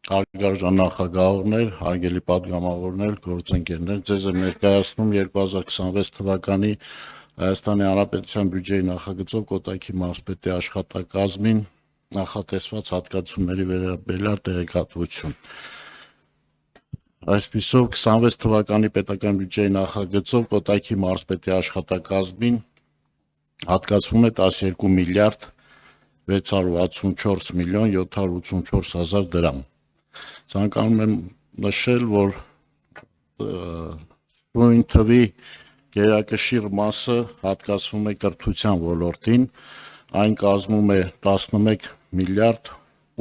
Հարգարժան նախագահողներ, հարգելի պատգամավորներ, գործընկերներ, ձեզ եմ ներկայացնում 2026 թվականի Հայաստանի Հանրապետության բյուջեի նախագծով Կոտայքի մարզպետի աշխատակազմին նախատեսված հատկացումների վերաբերյալ տեղեկատվություն։ Այսպիսով 26 թվականի պետական բյուջեի նախագծով Կոտայքի մարզպետի աշխատակազմին հատկացվում է 12 միլիարդ 664 միլիոն 784 հազար դրամ։ Ցանկանում եմ նշել, որ նույն թվի գերակշիռ մասը հատկացվում է կրթության ոլորտին, այն կազմում է 11 միլիարդ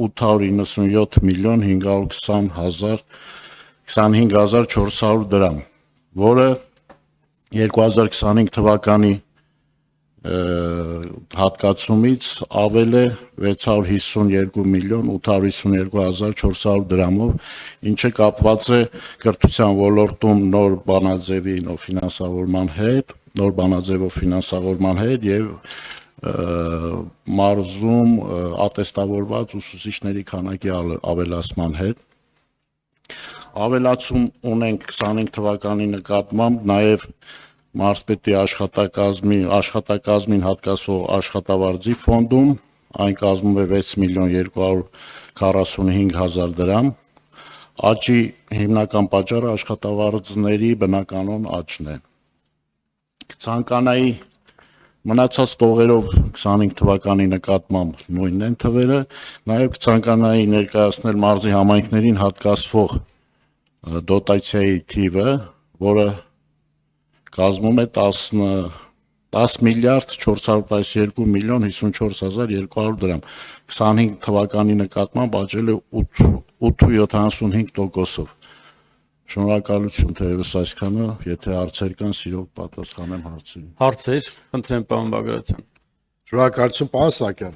897 միլիոն 520 հազար 25400 դրամ, որը 2025 թվականի հատկացումից ավել է 652 միլիոն 852 հազար 400 դրամով, ինչը կապված է կրթության ոլորտում նոր բանաձևով ֆինանսավորման հետ եւ մարզում ատեստավորված ուսուցիչների քանակի ավելացման հետ։ Ավելացում ունենք 25 թվականի նկատմամբ նաեւ մարզպետի աշխատակազմին հատկացվող աշխատավարձի ֆոնդում, այն կազմում է 6 միլիոն 245 հազար դրամ, աճի հիմնական պատճառը աշխատավարձների բնականոն աճն է։ Ցանկանայի մնացած տողերով 25 թվականի նկատմամբ նույնն են թվերը, նաև ցանկանայի ներկայացնել մարզի համայնքներին հատկացվող դոտացիայի թիվը, որը կազմում է 10 միլիարդ 412 միլիոն 54 հազար 200 դրամ, 25 թվականի նկատմամբ աճել է 8.75%-ով։ Շնորհակալություն, թերևս այսքանը, եթե հարցեր կան, սիրով պատասխանեմ հարցերին։ Հարցեր, խնդրեմ պարոն Բագրատյան։ Շնորհակալություն, պարոն Սահակյան։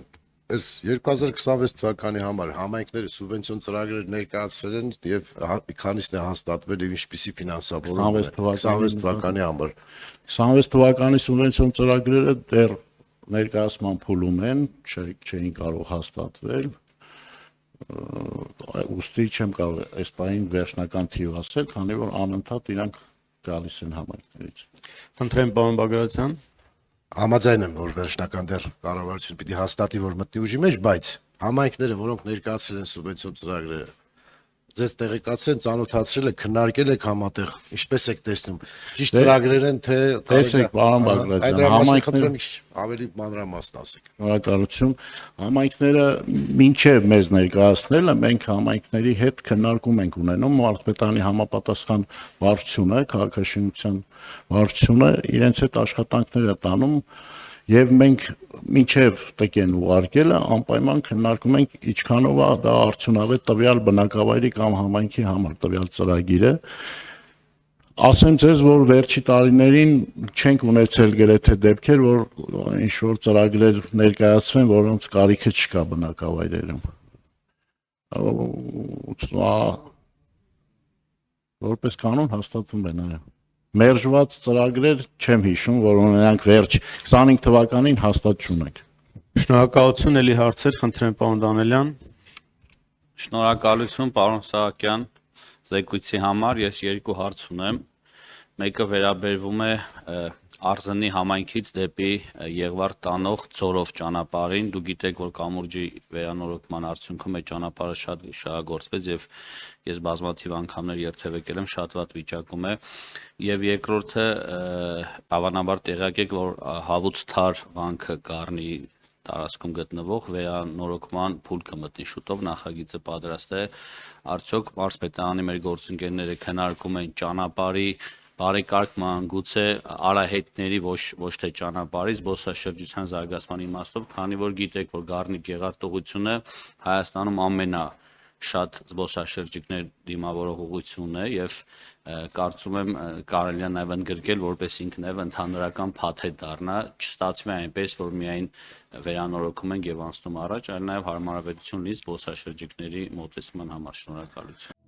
Այս 2026 թվականի համար համայնքները սուբվենցիոն ծրագրեր ներկայացրել են եւ քանիսն է հաստատվել եւ ինչպիսի ֆինանսավորում է 26 թվականի համար։ 26 թվականի սուբվենցիոն ծրագրերը դեռ ներկայացման փուլում են, չէին կարող հաստատվել, ուստի չեմ կարող այս պահին վերջնական թիվ ասել, քանի որ անընդհատ իրանք գալիս են համայնքներից։ Խնդրեմ պարոն Բագրատյան։ Համաձայն եմ, որ վերջնական դեռ կառավարությունը պիտի հաստատի, որ մտնի ուժի մեջ, բայց համայնքները, որոնք ներկայացրել են սուբվենցիոն ծրագրերը, ձեզ տեղեկացրել, ծանոթացրել եք, քննարկել եք համատեղ, ինչպես եք տեսնում, ճիշտ ծրագրեր են, թե տեսեք, պարոն Բագրատյան, համայնքները ավելի մանրամասն ասեք։ Շնորհակալություն։ Համայնքները մինչև մեզ ներկայացնելը մենք համայնքների հետ քննարկում ենք ունենում, մարզպետարանի համապատասխան վարչությունը, քաղաքաշինության վարչությունը իրենց հետ աշխատանքներ է տանում եւ մենք մինչև տկեն ուղարկելը անպայման քննարկում ենք ինչքանով է դա արդյունավետ տվյալ բնակավայրի կամ համայնքի համար տվյալ ծրագիրը։ Ասեմ ձեզ, որ վերջի տարիներին չենք ունեցել գրեթե դեպքեր, որ ինչ-որ ծրագրեր ներկայացվեն, որոնց կարիքը չկա բնակավայրերում։ Որպես կանոն հաստատվում են այո։ Մերժված ծրագրեր չեմ հիշում, որ ունենանք վերջ 25 թվականին հաստատ չունենք։ Շնորհակալություն, ելի հարցեր, խնդրեմ պարոն Դանելյան։ Շնորհակալություն, պարոն Սահակյան, զեկույցի համար։ Ես երկու հարց ունեմ։ Մեկը վերաբերվում է Արզնի համայնքից դեպի Եղվարդ տանող Ցորով ճանապարհին։ Դուք գիտեք, որ կամուրջի վերանորոգման արդյունքում այդ ճանապարհը շատ շահագործվեց եւ ես բազմաթիվ անգամներ երթևեկել եմ, շատ վատ վիճակում է։ Եվ երկրորդը, հավանաբար տեղյակ եք, որ Հավուց-Թար վանքը Գառնի տարածքում գտնվող վերանորոգման փուլ կմտնի շուտով, նախագիծը պատրաստ է։ Արդյոք մարզպետարանի մեր գործընկերները քննարկում են ճանապարհի բարեկարգման, գուցե արահետների ոչ թե ճանապարհի զբոսաշրջության զարգացման իմաստով, քանի որ գիտեք, որ Գառնի-Գեղարդ ուղղությունը Հայաստանում ամենաշատ զբոսաշրջիկներ դիմավորող ուղղությունն է եւ կարծում եմ կարելի է նաեւ ընդգրկել, որպես ինքնև ընդհանրական փաթեթ դառնա, չստացվի այնպես, որ միայն վերանորոգում ենք եւ անցնում առաջ, այլ նաեւ հարմարավետություն լինի զբոսաշրջիկների մոտեցման համար։ Շնորհակալություն։